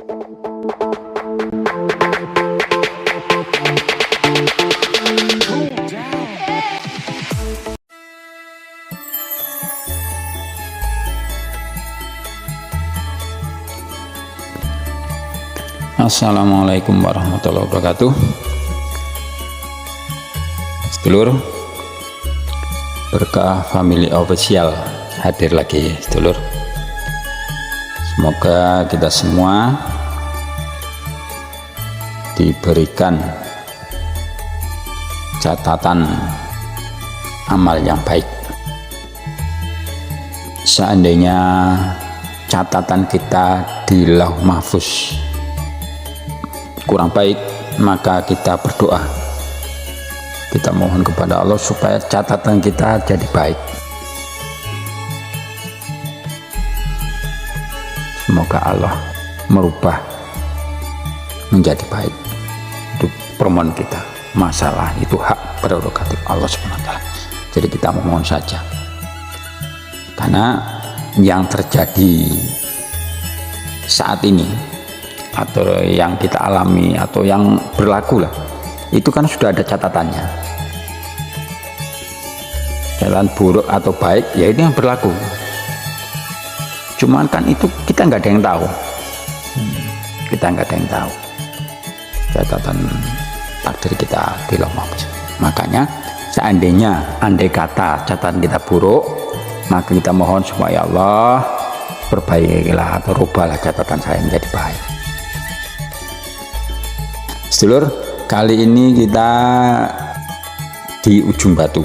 Assalamualaikum warahmatullahi wabarakatuh. Sedulur, Berkah Family Official hadir lagi, sedulur. Semoga kita semua diberikan catatan amal yang baik. Seandainya catatan kita di Lauh Mahfuz kurang baik, maka kita berdoa, kita mohon kepada Allah supaya catatan kita jadi baik. Semoga Allah merubah menjadi baik. Itu permohonan kita. Masalah itu hak prerogatif Allah SWT. Jadi kita memohon saja, karena yang terjadi saat ini atau yang kita alami atau yang berlaku lah, itu kan sudah ada catatannya. Jalan buruk atau baik, ya ini yang berlaku. Cuman kan itu kita nggak ada yang tahu. Kita nggak ada yang tahu catatan takdir kita di Lauh Mahfuz. Makanya seandainya andai kata catatan kita buruk, maka kita mohon supaya Allah perbaikilah atau rubahlah catatan saya menjadi baik. Sedulur, kali ini kita di ujung batu.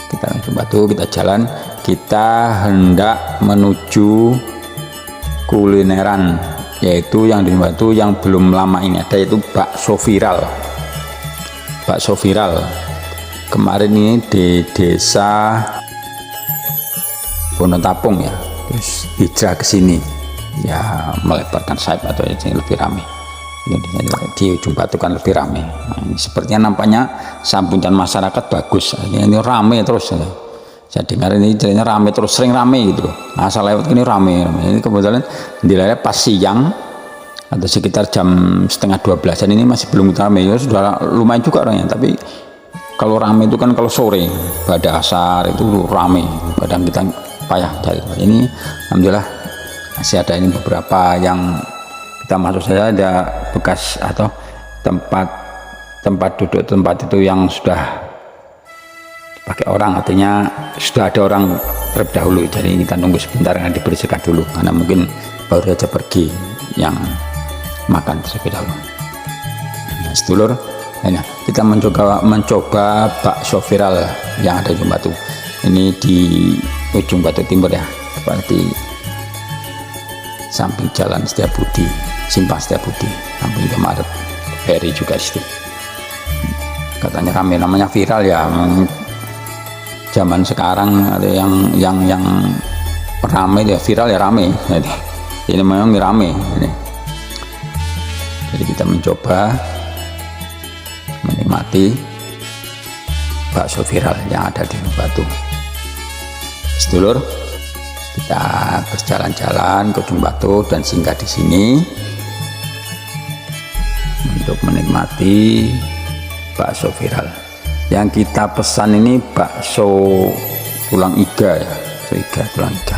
Kita ujung batu, kita jalan, kita hendak menuju kulineran, yaitu yang di batu yang belum lama ini ada, yaitu bakso viral. Bakso viral kemarin ini di desa Bonotapung ya, terus hijrah ke sini ya, melebarkan sayap atau yang lebih ramai. Di ujung batu kan lebih ramai. Nah, ini sepertinya nampaknya sambutan masyarakat bagus. Ini ramai terus. Saya dengar ini jalannya ramai terus, sering ramai gitu loh. Asal lewat ini ramai. Ini kebetulan dilalui pas siang atau sekitar jam 11:30-an ini masih belum ramai. Ya sudah lumayan juga orangnya. Tapi kalau ramai itu kan kalau sore pada asar itu ramai. Padahal kita payah cari. Ini alhamdulillah masih ada ini beberapa yang kita masuk saja, ada bekas atau tempat duduk, tempat itu yang sudah dipakai orang, artinya sudah ada orang terlebih dahulu. Jadi kita nunggu sebentar, akan dibersihkan dulu karena mungkin baru saja pergi yang makan terlebih dahulu. Nah, sedulur, nah, kita mencoba bakso viral yang ada di ujung batu. Ini di ujung batu timur ya, seperti samping jalan Setiabudi, Simpang Setiabudi, samping Indomaret, Ferry juga di situ. Katanya kami namanya viral ya, zaman sekarang ada yang ramai ya, viral ya ramai. Jadi ini memang ramai. Jadi kita mencoba menikmati bakso viral yang ada di Batu. Sedulur, kita berjalan-jalan ke ujung batu dan singgah di sini untuk menikmati bakso viral. Yang kita pesan ini bakso tulang iga ya, tulang iga.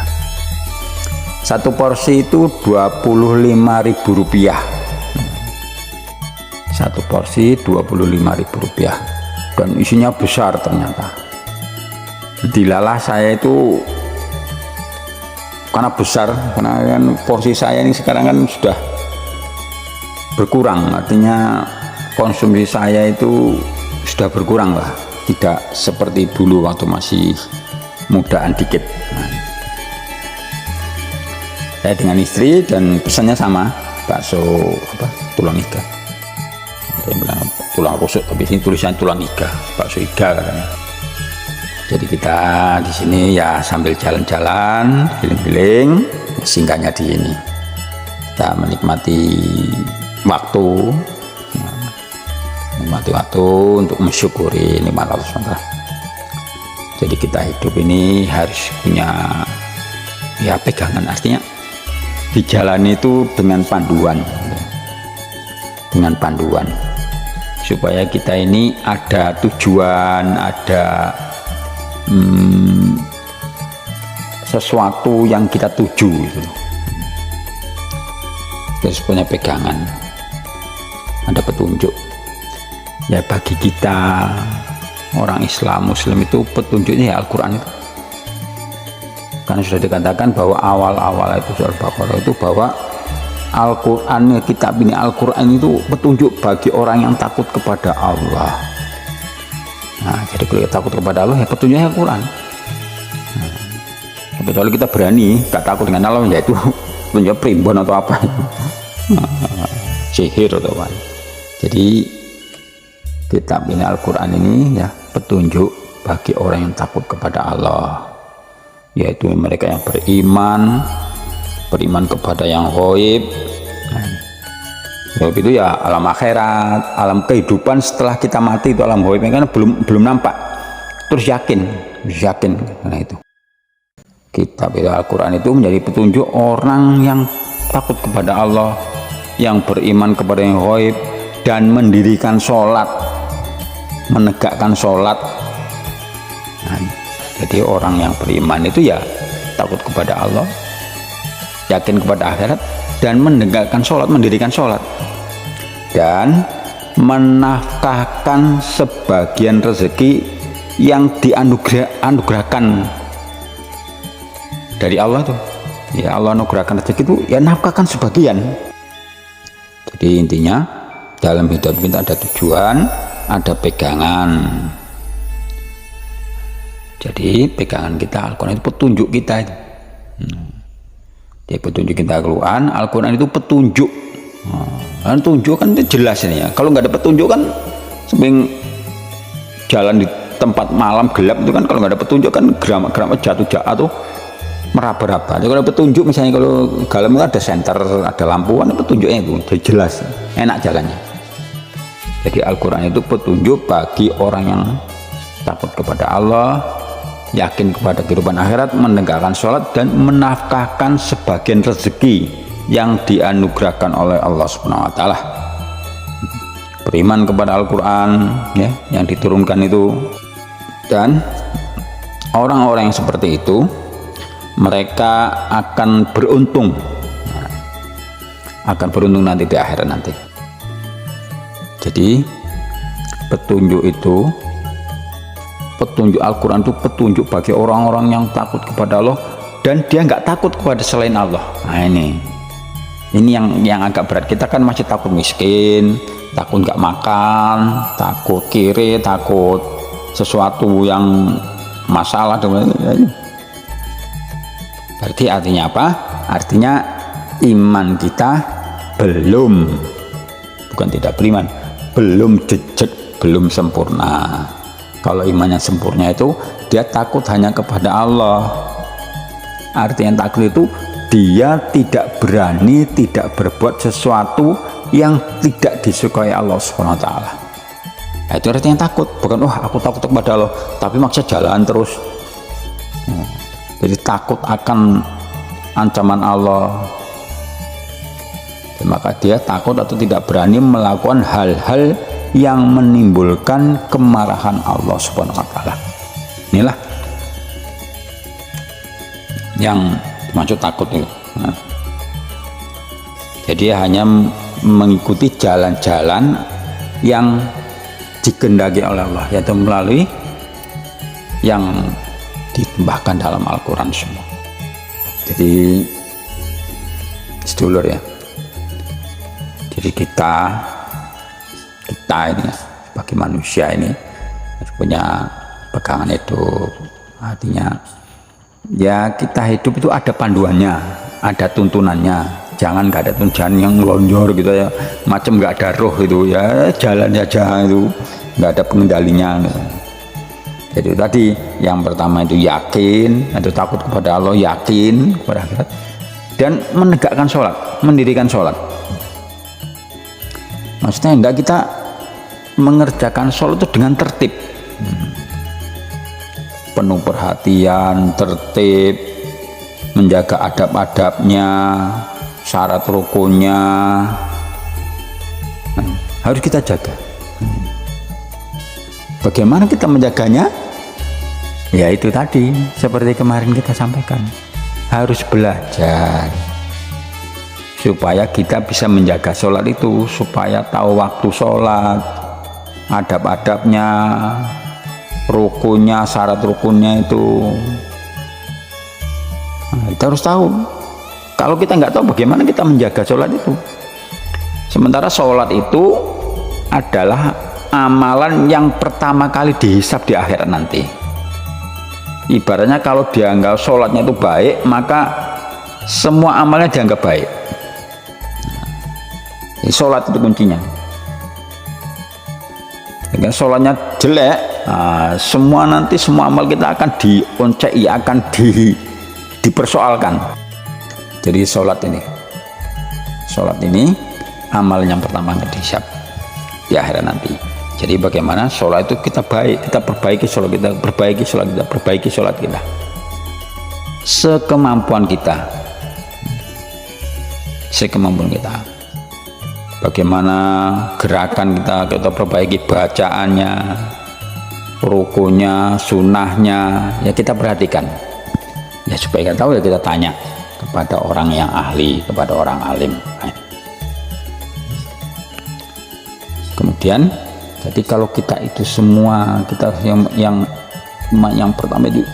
Satu porsi itu Rp25.000. Satu porsi Rp25.000 dan isinya besar ternyata. Dilalah saya itu karena besar, karena kan porsi saya ini sekarang kan sudah berkurang, artinya konsumsi saya itu sudah berkurang lah, tidak seperti dulu waktu masih mudaan dikit. Nah, saya dengan istri dan pesannya sama, bakso tulang iga. Saya bilang tulang rusuk, tapi sini tulisannya tulang iga, bakso iga katanya. Jadi kita di sini ya sambil jalan-jalan, healing-healing, singgahnya di sini. Kita menikmati waktu, untuk mensyukuri nikmat Allah SWT. Jadi kita hidup ini harus punya ya pegangan, artinya dijalani itu dengan panduan supaya kita ini ada tujuan, ada sesuatu yang kita tuju gitu. Terus punya pegangan, ada petunjuk ya. Bagi kita orang Islam Muslim itu petunjuknya ya Al-Quran itu, karena sudah dikatakan bahwa awal-awal itu surah Al-Baqarah itu bahwa Al-Quran, kitab ini Al-Quran itu petunjuk bagi orang yang takut kepada Allah. Nah, jadi kalau kita takut kepada Allah ya petunjuknya Al-Quran. Nah, kecuali kita berani gak takut dengan Allah, yaitu petunjuk primbon atau apa, sihir atau apa. Jadi kitab ini Al-Quran ini ya petunjuk bagi orang yang takut kepada Allah, yaitu mereka yang beriman kepada yang ghaib. Ghaib itu ya alam akhirat, alam kehidupan setelah kita mati, itu alam ghaib kan belum nampak. Terus yakin karena itu kitab Al-Quran itu menjadi petunjuk orang yang takut kepada Allah, yang beriman kepada yang ghaib, dan mendirikan sholat, menegakkan sholat. Nah, jadi orang yang beriman itu ya takut kepada Allah, yakin kepada akhirat, dan menegakkan sholat, mendirikan sholat, dan menafkahkan sebagian rezeki yang dianugerahkan dari Allah tuh. Ya Allah anugerahkan rezeki itu ya nafkahkan sebagian. Jadi intinya dalam hidup kita ada tujuan, ada pegangan. Jadi pegangan kita Al-Quran itu petunjuk kita itu. Dia petunjuk kita keluhan, Al-Quran itu petunjuk. Nah, tunjuk kan itu jelas ini ya. Kalau nggak ada petunjuk kan sebenarnya jalan di tempat malam gelap itu kan, kalau nggak ada petunjuk kan geram jatuh atau meraba-raba. Jadi kalau ada petunjuk, misalnya kalau dalam itu ada senter, ada lampu, ada petunjuknya itu jadi jelas, enak jalannya. Jadi Al-Quran itu petunjuk bagi orang yang takut kepada Allah, yakin kepada kehidupan akhirat, menegakkan sholat, dan menafkahkan sebagian rezeki yang dianugerahkan oleh Allah Subhanahu wa Ta'ala. Beriman kepada Al-Quran ya, yang diturunkan itu, dan orang-orang yang seperti itu mereka akan beruntung, nanti di akhirat nanti. Jadi petunjuk itu, petunjuk Al-Quran itu petunjuk bagi orang-orang yang takut kepada Allah dan dia nggak takut kepada selain Allah. Nah ini yang agak berat. Kita kan masih takut miskin, takut nggak makan, takut kiri, takut sesuatu yang masalah. Berarti artinya apa? Artinya iman kita belum, bukan tidak beriman, belum jejak, belum sempurna. Kalau imannya sempurna itu dia takut hanya kepada Allah. Artinya takut itu dia tidak berani, tidak berbuat sesuatu yang tidak disukai Allah SWT. Nah, itu artinya takut, bukan wah aku takut kepada Allah tapi maksa jalan terus. Jadi takut akan ancaman Allah, dan maka dia takut atau tidak berani melakukan hal-hal yang menimbulkan kemarahan Allah Subhanahu wa Ta'ala. Inilah yang dimaksud takut itu. Nah, jadi hanya mengikuti jalan-jalan yang dikehendaki oleh Allah, yaitu melalui yang ditambahkan dalam Al-Quran semua. Jadi sedulur ya, jadi kita ini sebagai manusia ini punya pegangan hidup. Artinya ya kita hidup itu ada panduannya, ada tuntunannya. Jangan nggak ada tuntunan yang lonjor gitu ya, macam nggak ada roh itu ya, jalan saja itu nggak ada pengendalinya. Jadi tadi yang pertama itu yakin, itu takut kepada Allah, yakin kepada akhirat, dan menegakkan sholat, mendirikan sholat. Maksudnya enggak kita mengerjakan sholat itu dengan tertib, penuh perhatian, tertib, menjaga adab-adabnya, syarat rukunnya harus kita jaga. Bagaimana kita menjaganya? Ya itu tadi, seperti kemarin kita sampaikan, harus belajar supaya kita bisa menjaga sholat itu, supaya tahu waktu sholat, adab-adabnya, rukunnya, syarat rukunnya itu. Nah, kita harus tahu. Kalau kita nggak tahu, bagaimana kita menjaga sholat itu? Sementara sholat itu adalah amalan yang pertama kali dihisab di akhirat nanti. Ibaratnya kalau dianggap sholatnya itu baik, maka semua amalnya dianggap baik. Sholat itu kuncinya. Dengan sholatnya jelek, nah, semua amal kita akan dioncei, akan dipersoalkan. Jadi sholat ini amal yang pertama yang dihisab di akhirat nanti. Jadi bagaimana sholat itu kita perbaiki sholat kita, perbaiki sholat kita sekemampuan kita. Bagaimana gerakan kita perbaiki, bacaannya, rukunya, sunnahnya, ya kita perhatikan. Ya supaya kita tahu, ya kita tanya kepada orang yang ahli, kepada orang alim. Kemudian, jadi kalau kita itu semua, kita yang pertama itu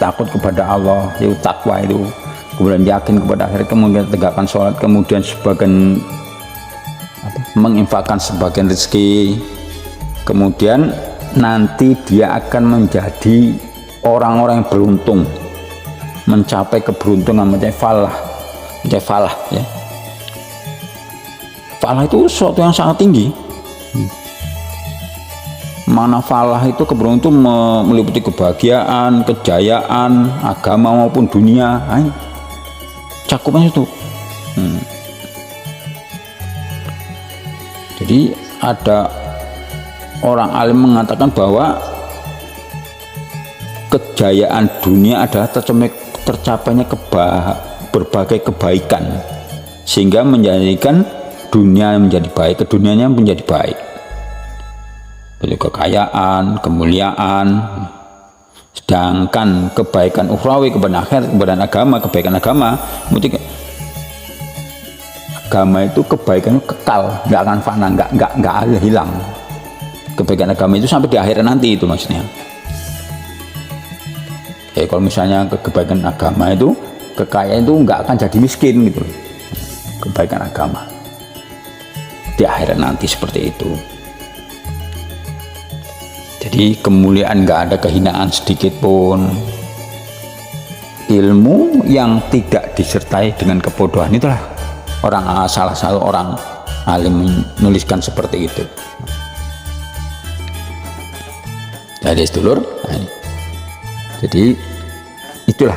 takut kepada Allah, itu takwa itu, kemudian yakin kepada akhir, kemudian tegakkan sholat, kemudian sebagian menginfakkan sebagian rezeki, kemudian nanti dia akan menjadi orang-orang yang beruntung, mencapai keberuntungan, mencapai falah, ya. Falah itu sesuatu yang sangat tinggi. Mana falah itu keberuntungan meliputi kebahagiaan, kejayaan, agama maupun dunia. Cakupannya itu. Jadi ada orang alim mengatakan bahwa kejayaan dunia adalah tercapainya berbagai kebaikan, sehingga menjadikan dunia menjadi baik, kedunianya menjadi baik. Jadi kekayaan, kemuliaan. Sedangkan kebaikan ukhrawi, kebenaran agama, kebaikan agama, agama itu kebaikan kekal, nggak akan fana, nggak ada hilang. Kebaikan agama itu sampai di akhirat nanti, itu maksudnya. Kalau misalnya kebaikan agama itu, kekayaan itu nggak akan jadi miskin gitu. Kebaikan agama di akhirat nanti seperti itu. Jadi kemuliaan nggak ada kehinaan sedikit pun. Ilmu yang tidak disertai dengan kebodohan, itulah salah satu orang alim menuliskan seperti itu. Jadi sedulur, jadi itulah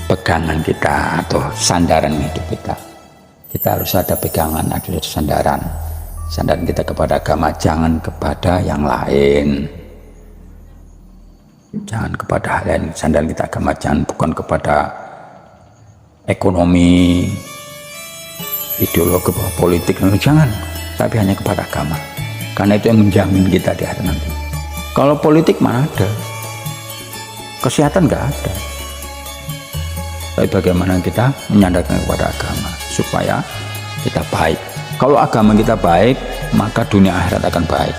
pegangan kita atau sandaran hidup kita. Kita harus ada pegangan, ada sandaran kita kepada agama, jangan kepada yang lain, jangan kepada hal lain. Sandaran kita agama, jangan bukan kepada ekonomi, ideologi, politik, jangan, tapi hanya kepada agama, karena itu yang menjamin kita di hari nanti. Kalau politik mana ada, kesehatan nggak ada, tapi bagaimana kita menyandarkan kepada agama supaya kita baik. Kalau agama kita baik, maka dunia akhirat akan baik.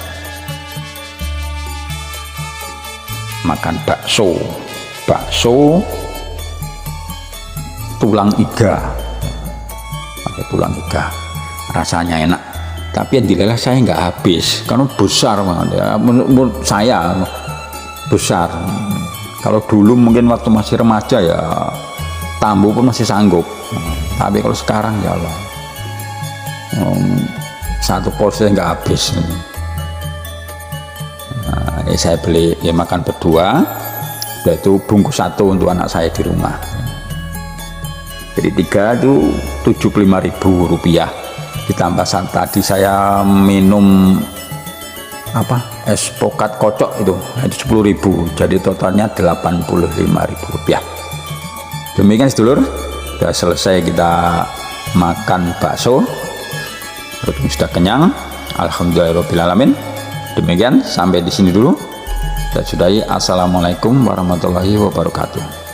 Makan bakso tulang iga, pakai tulang iga, rasanya enak, tapi yang dilelah saya nggak habis karena besar banget ya. Menurut saya besar. Kalau dulu mungkin waktu masih remaja ya tambu pun masih sanggup, tapi kalau sekarang ya Allah, satu porsi nggak habis. Saya beli, ya makan berdua, yaitu bungkus satu untuk anak saya di rumah. Jadi 3 itu Rp75.000, ditambah tadi saya minum es pokat kocok itu 10.000, jadi totalnya Rp85.000. Demikian sedulur, sudah selesai kita makan bakso, perut sudah kenyang, alhamdulillahirobbilalamin. Demikian, sampai di sini dulu. Kita sudahi. Assalamualaikum warahmatullahi wabarakatuh.